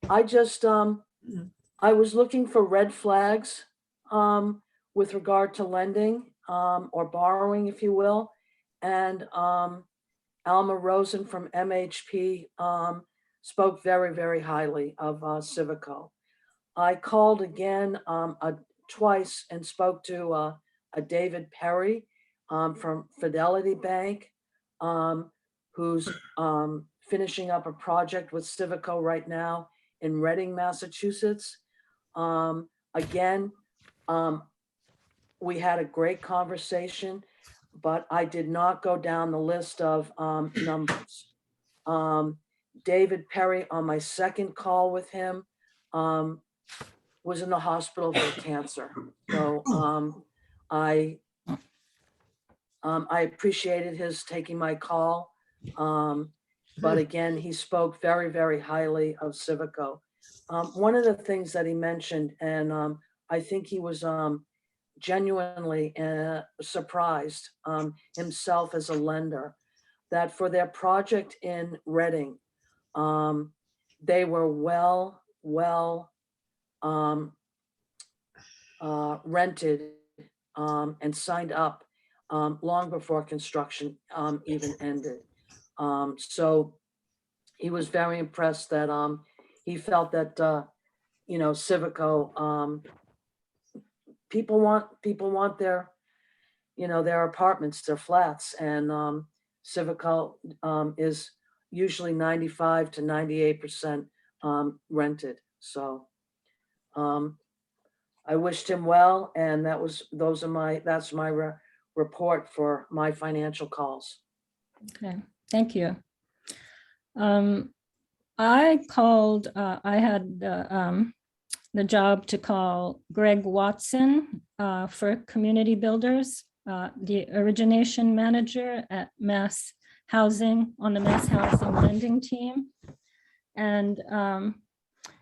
I just, I was looking for red flags with regard to lending or borrowing, if you will. And Alma Rosen from MHP spoke very, very highly of Civico. I called again twice and spoke to a David Perry from Fidelity Bank, who's finishing up a project with Civico right now in Reading, Massachusetts. Again, we had a great conversation, but I did not go down the list of numbers. David Perry, on my second call with him, was in the hospital for cancer. So I appreciated his taking my call. But again, he spoke very, very highly of Civico. One of the things that he mentioned, and I think he was genuinely surprised himself as a lender, that for their project in Reading, they were well rented and signed up long before construction even ended. So he was very impressed that he felt that Civico, people want their their apartments, their flats, and Civico is usually 95 to 98% rented. So I wished him well, and that's my report for my financial calls. Okay, thank you. I called, I had the job to call Greg Watson for Community Builders, the origination manager at Mass Housing, on the Mass Housing lending team. And,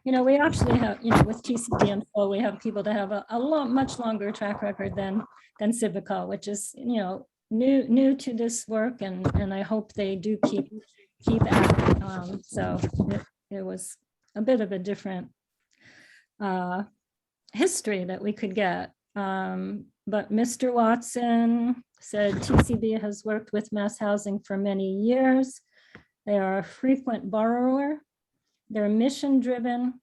we actually have, with TCB and Flow, we have people that have a much longer track record than Civico, which is, new to this work, and I hope they do keep at it. So it was a bit of a different history that we could get. But Mr. Watson said TCB has worked with Mass Housing for many years. They are a frequent borrower. They're mission-driven,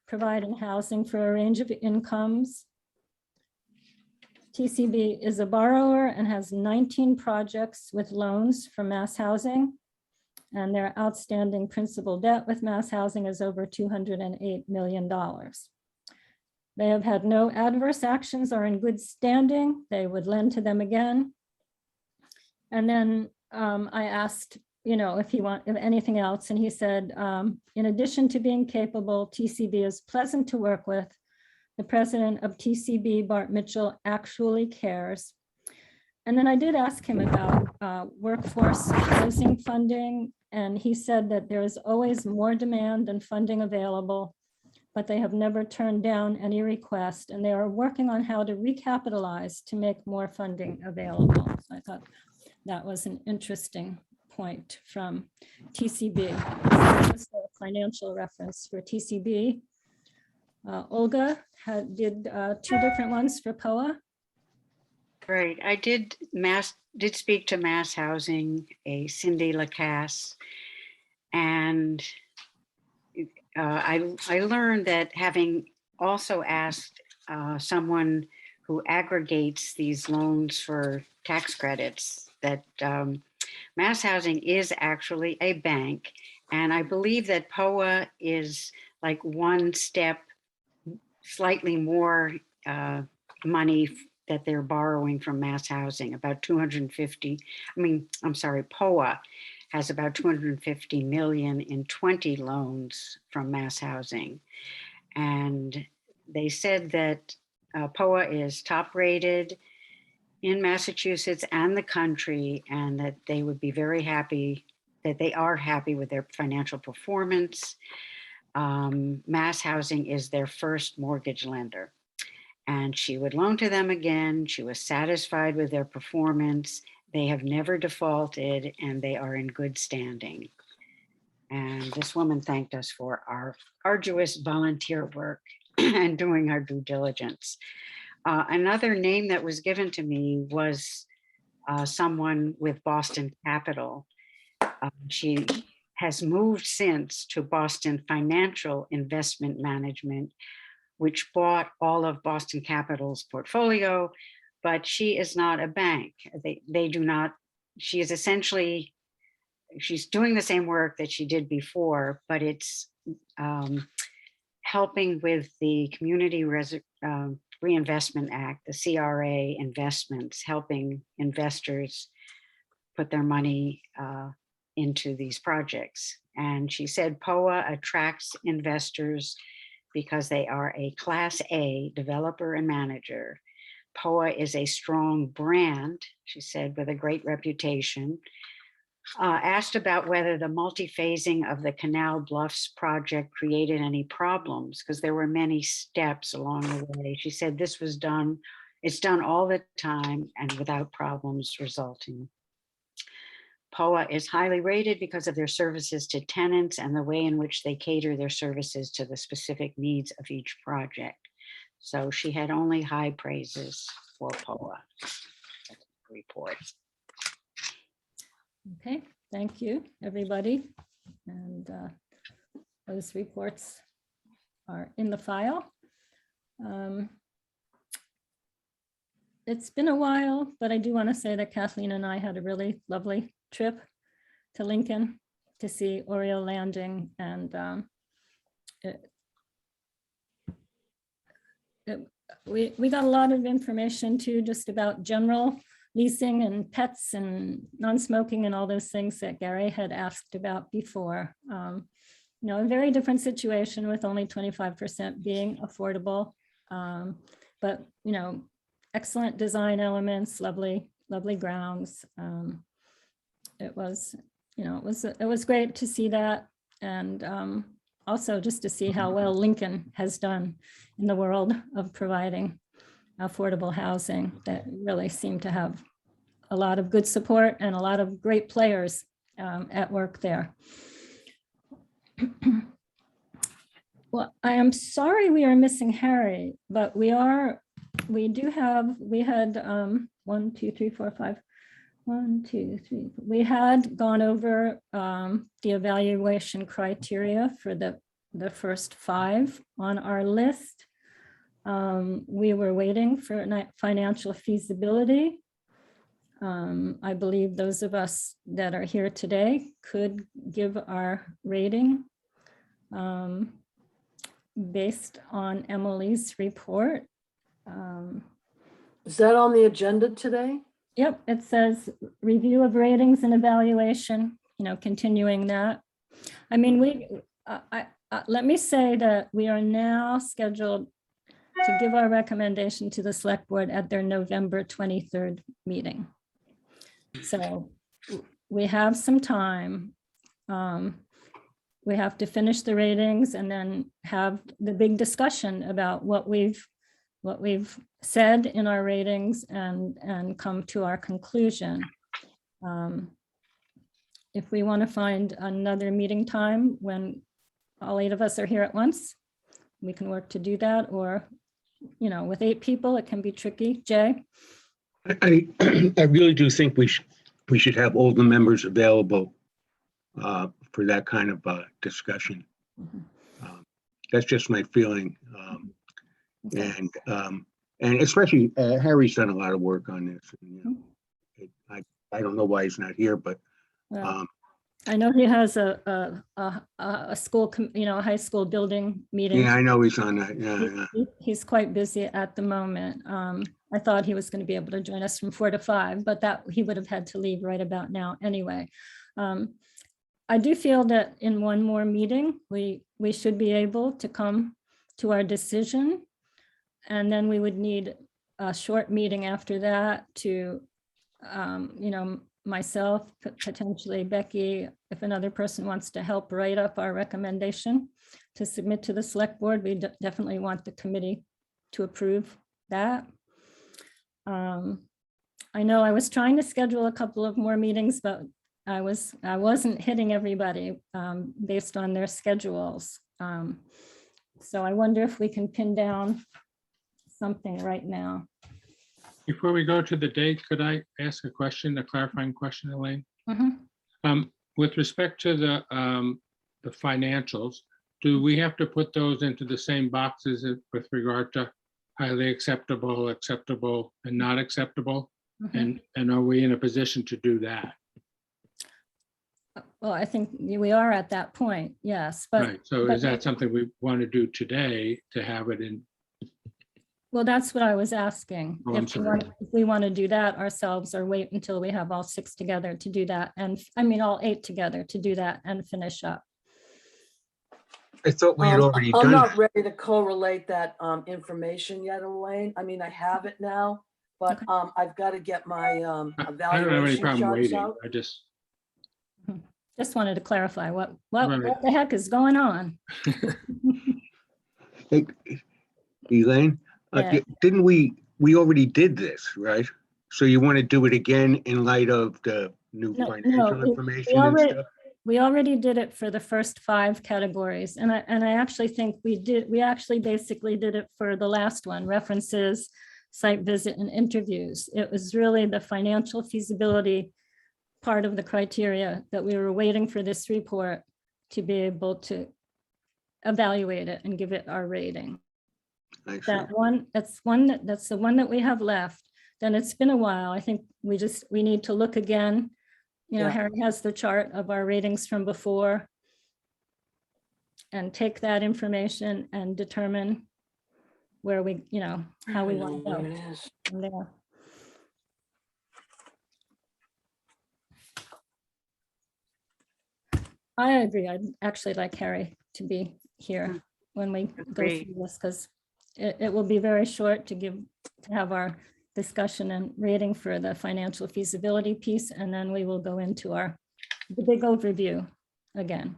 providing housing for a range of incomes. TCB is a borrower and has 19 projects with loans from Mass Housing, and their outstanding principal debt with Mass Housing is over $208 million. They have had no adverse actions, are in good standing. They would lend to them again. And then I asked, if anything else, and he said, in addition to being capable, TCB is pleasant to work with. The president of TCB, Bart Mitchell, actually cares. And then I did ask him about workforce housing funding, and he said that there is always more demand than funding available, but they have never turned down any request, and they are working on how to recapitalize to make more funding available. So I thought that was an interesting point from TCB. Just a financial reference for TCB. Olga did 2 different ones for POA. Right, I did speak to Mass Housing, a Cindy Lacasse, and I learned that, having also asked someone who aggregates these loans for tax credits, that Mass Housing is actually a bank, and I believe that POA is like one step, slightly more money that they're borrowing from Mass Housing, about 250. POA has about 250 million in 20 loans from Mass Housing. And they said that POA is top rated in Massachusetts and the country, and that they would be very happy, that they are happy with their financial performance. Mass Housing is their first mortgage lender, and she would loan to them again. She was satisfied with their performance. They have never defaulted, and they are in good standing. And this woman thanked us for our arduous volunteer work and doing our due diligence. Another name that was given to me was someone with Boston Capital. She has moved since to Boston Financial Investment Management, which bought all of Boston Capital's portfolio, but she is not a bank. They do not, she is essentially, she's doing the same work that she did before, but it's helping with the Community Reinvestment Act, the CRA investments, helping investors put their money into these projects. And she said POA attracts investors because they are a Class A developer and manager. POA is a strong brand, she said, with a great reputation. Asked about whether the multi-phasing of the Canal Bluffs project created any problems, because there were many steps along the way. She said this was done, it's done all the time and without problems resulting. POA is highly rated because of their services to tenants and the way in which they cater their services to the specific needs of each project. So she had only high praises for POA. Report. Okay, thank you, everybody. And those reports are in the file. It's been a while, but I do want to say that Kathleen and I had a really lovely trip to Lincoln to see Oriole Landing, and we got a lot of information too, just about general leasing and pets and non-smoking and all those things that Gary had asked about before. You know, a very different situation with only 25% being affordable, but you know, excellent design elements, lovely grounds. It was, you know, it was great to see that, and also just to see how well Lincoln has done in the world of providing affordable housing, that really seemed to have a lot of good support and a lot of great players at work there. Well, I am sorry we are missing Harry, but we had 1, 2, 3, 4, 5, 1, 2, 3. We had gone over the evaluation criteria for the first 5 on our list. We were waiting for financial feasibility. I believe those of us that are here today could give our rating based on Emily's report. Is that on the agenda today? Yep, it says review of ratings and evaluation, you know, continuing that. I mean, let me say that we are now scheduled to give our recommendation to the select board at their November 23rd meeting. So we have some time. We have to finish the ratings and then have the big discussion about what we've said in our ratings and come to our conclusion. If we want to find another meeting time when all 8 of us are here at once, we can work to do that, or, you know, with 8 people, it can be tricky. Jay? I really do think we should have all the members available for that kind of discussion. That's just my feeling. Okay. And especially Harry's done a lot of work on this. And, you know, I don't know why he's not here, but Well, I know he has a school, you know, a high school building meeting. yeah, I know he's on that. Yeah. He's quite busy at the moment. I thought he was going to be able to join us from 4 to 5, but that he would have had to leave right about now anyway. I do feel that in one more meeting, we should be able to come to our decision. And then we would need a short meeting after that to, you know, myself, potentially Becky, if another person wants to help write up our recommendation to submit to the select board, we definitely want the committee to approve that. I know I was trying to schedule a couple of more meetings, but I wasn't hitting everybody based on their schedules. So I wonder if we can pin down something right now. Before we go to the date, could I ask a question, a clarifying question, Elaine? With respect to the financials, do we have to put those into the same boxes with regard to highly acceptable, acceptable, and not acceptable? And are we in a position to do that? Well, I think we are at that point, yes, but. Right, so is that something we want to do today to have it in? Well, that's what I was asking. Oh, I'm sorry. If we want to do that ourselves or wait until we have all 6 together to do that. And I mean, all 8 together to do that and finish up. I thought we had already I'm done not that. ready to correlate that information yet, Elaine. I mean, I have it now, but I've got to get my I don't have any evaluation problem charts waiting. out. I just, Just wanted to clarify what Right. the heck is going on? Hey, Elaine, Yeah. didn't we already did this, right? So you want to do it again in light of the new No, financial we information and already, stuff? we already did it for the first 5 categories. And I actually think we actually basically did it for the last one, references, site visit and interviews. It was really the financial feasibility part of the criteria that we were waiting for this report to be able to evaluate it and give it our rating. I see. That's the one that we have left. Then it's been a while. I think we need to look again. You know, Yeah. Harry has the chart of our ratings from before. And take that information and determine where we, you know, how we I know want to where go it is. from there. I agree. I'd actually like Harry to be here when we go Agree. through this, because it will be very short to have our discussion and rating for the financial feasibility piece, and then we will go into the big overview again.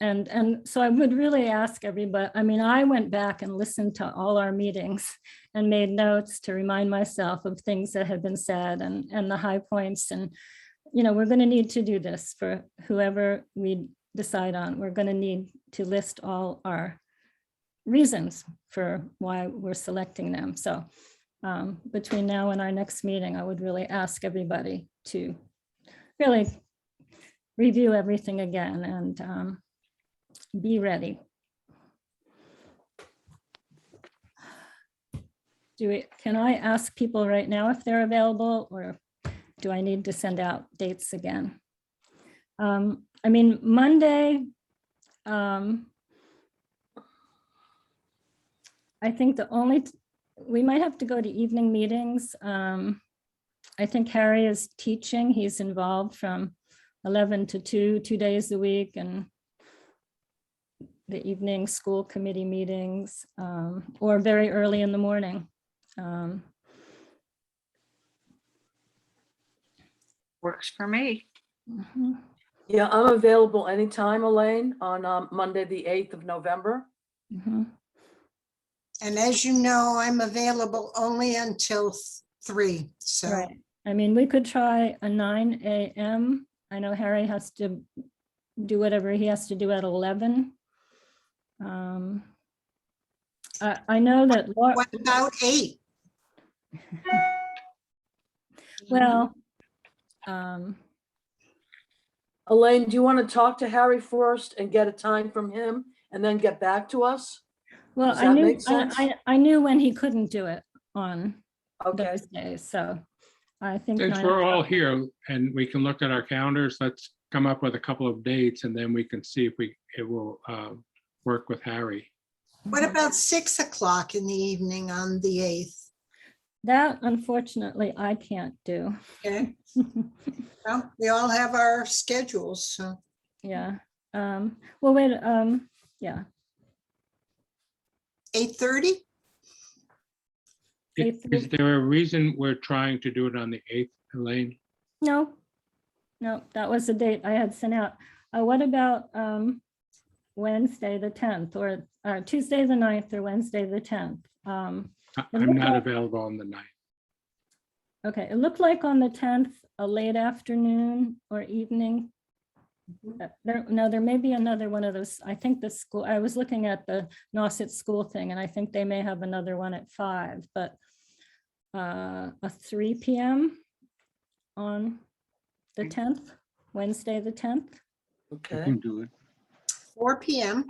And so I would really ask everybody, I mean, I went back and listened to all our meetings and made notes to remind myself of things that had been said and the high points. And, you know, we're going to need to do this for whoever we decide on. We're going to need to list all our reasons for why we're selecting them. So between now and our next meeting, I would really ask everybody to really review everything again and be ready. Can I ask people right now if they're available, or do I need to send out dates again? I mean, Monday, I think we might have to go to evening meetings. I think Harry is teaching. He's involved from 11 to 2 days a week, and the evening school committee meetings, or very early in the morning. Works for me. Mhm. Yeah, I'm available anytime, Elaine, on Monday, the 8th of November. Mhm. And as you know, I'm available only until 3, so. Right. I mean, we could try a 9 a.m. I know Harry has to do whatever he has to do at 11. I know that, What about 8? well, Elaine, do you want to talk to Harry first and get a time from him and then get back to us? well, Does that make sense? I knew when he couldn't do it on Okay, Thursday, so I think. since 9 we're all o'clock. here and we can look at our calendars, let's come up with a couple of dates and then we can see if it will work with Harry. What about 6 o'clock in the evening on the 8th? That unfortunately I can't do. Okay, well, we all have our schedules, so. Yeah. Well, wait, yeah. 8:30? Is there a reason we're trying to do it on the 8th, Elaine? No, that was the date I had sent out. What about Wednesday, the 10th, or Tuesday, the 9th, or Wednesday, the 10th? I'm not available on the 9th. Okay, it looked like on the 10th, a late afternoon or evening. There may be another one of those. I think the school, I was looking at the Nauset school thing, and I think they may have another one at 5, but a 3 p.m. on the 10th, Wednesday, the 10th, I okay. can do it. 4 p.m.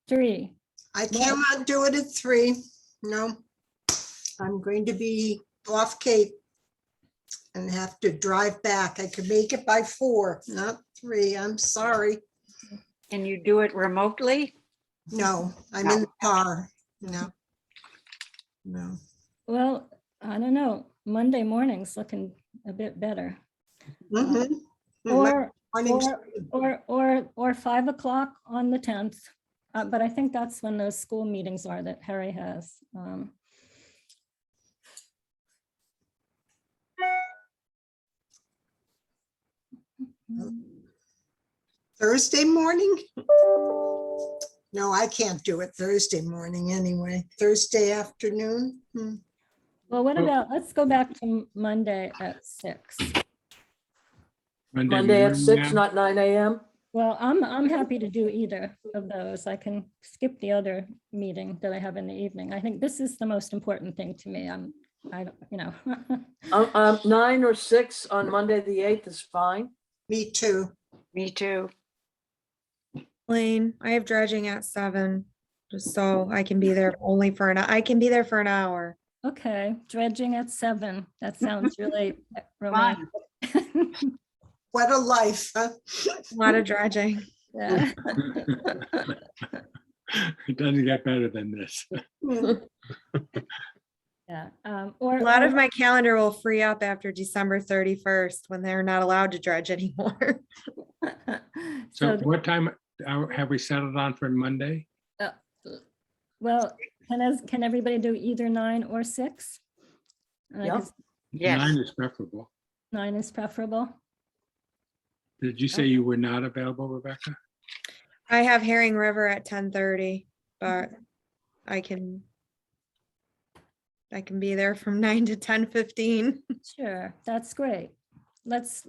3. I cannot do it at 3. No. I'm going to be off Cape and have to drive back. I could make it by 4, not 3. I'm sorry. Can you do it remotely? No, I'm in the car. No. No. Well, I don't know. Monday morning's looking a bit better. Mhm. Or Morning's- or 5 o'clock on the 10th. but I think that's when those school meetings are that Harry has. Thursday morning? No, I can't do it Thursday morning anyway. Thursday afternoon? Well, what Well- about, let's go back to Monday at 6. Monday at morning 6, now? not 9 AM? Well, I'm happy to do either of those. I can skip the other meeting that I have in the evening. I think this is the most important thing to me. I don't, you know. 9 or 6 on Monday, the 8th is fine. Me too. Me too. Lane, I have dredging at 7, just so I can be there only for I can be there for an hour. Okay, dredging at 7. That sounds really romantic. What a life, huh? A lot of dredging. Yeah. It doesn't get better than this. Yeah. A lot of my calendar will free up after December 31st when they're not allowed to dredge anymore. So So, what time have we settled on for Monday? well, can everybody do either 9 or 6? Yep. 'Cause Yes. 9 is preferable. 9 is preferable. Did you say you were not available, Rebecca? I have Herring River at 10:30, but I can be there from 9 to 10:15. Sure, that's great. Let's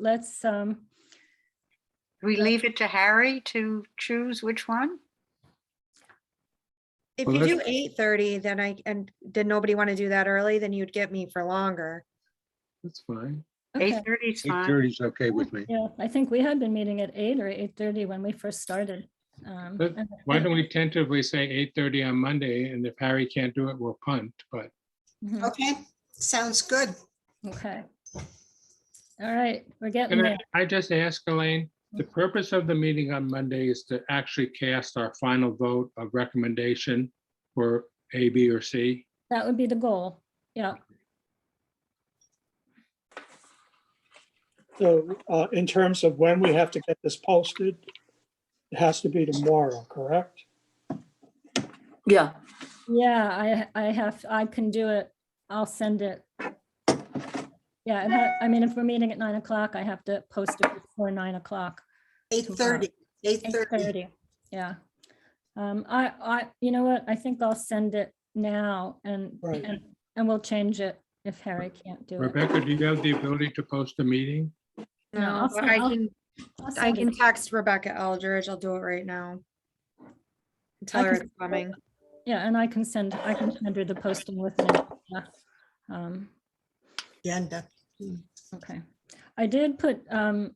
We leave it to Harry to choose which one? If Well, you do let's- 8:30, then did nobody want to do that early? Then you'd get me for longer. That's fine. okay. 8:30 is fine. 8:30 is okay with me. Yeah, I think we had been meeting at 8 or 8:30 when we first started. But why don't we tentatively say 8:30 on Monday, and if Harry can't do it, we'll punt, but Mhm, Okay, sounds good. okay. All right, we're getting can there. I just ask Elaine, the purpose of the meeting on Monday is to actually cast our final vote of recommendation for A, B, or C? That would be the goal. Yeah, So in terms of when we have to get this posted, it has to be tomorrow, correct? Yeah, yeah, I can do it. I'll send it. Yeah, I mean, if we're meeting at 9 o'clock, I have to post it before 9 o'clock. 8:30, 8:30. 8:30, yeah. You know what, I think I'll send it now Right. and we'll change it if Harry can't do it. Rebecca, do you have the ability to post a meeting? No, No, I'll but send- I I'll- can I'll I send can it. text Rebecca Eldridge. I'll do it right now. Tell her can- it's coming. Yeah, and I can send her the posting with it. Yeah. Agenda. Okay. I did put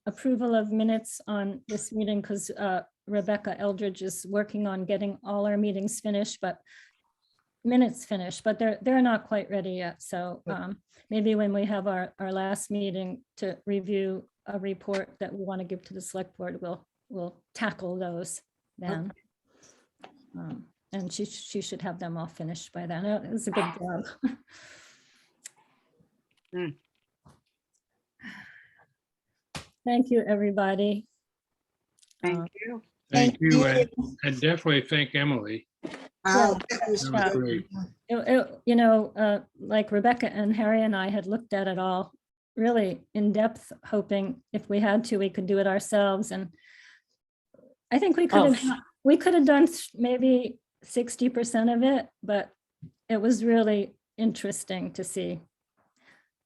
approval of minutes on this meeting because Rebecca Eldridge is working on getting all our meetings finished, but minutes finished, but they're not quite ready yet. So maybe when we have our last meeting to review a report that we want to give to the select board, we'll tackle those then. And she should have them all finished by then. It was a good job. Thank you, everybody. Thank you. Thank you, you. and definitely thank Emily. Wow, that was That was good. great. You know, like Rebecca and Harry and I had looked at it all really in depth, hoping if we had to, we could do it ourselves. And I think we could have done maybe 60% of it, but it was really interesting to see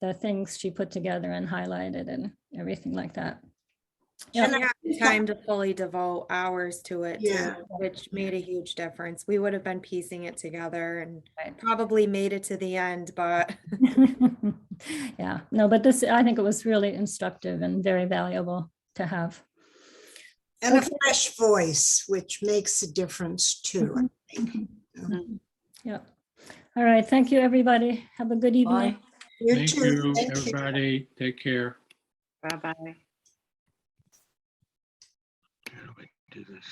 the things she put together and highlighted and everything like that. Yeah. She had time to fully devote hours to it, too, Yeah. which made a huge difference. We would have been piecing it together and Right. probably made it to the end, but Yeah, no, but this, I think it was really instructive and very valuable to have. And a fresh voice, which makes a difference too. I think. Yeah. All right. Thank you, everybody. Have a good evening. bye. You Thank too. you, Thank you. everybody. Take care. Bye-bye. How do I do this?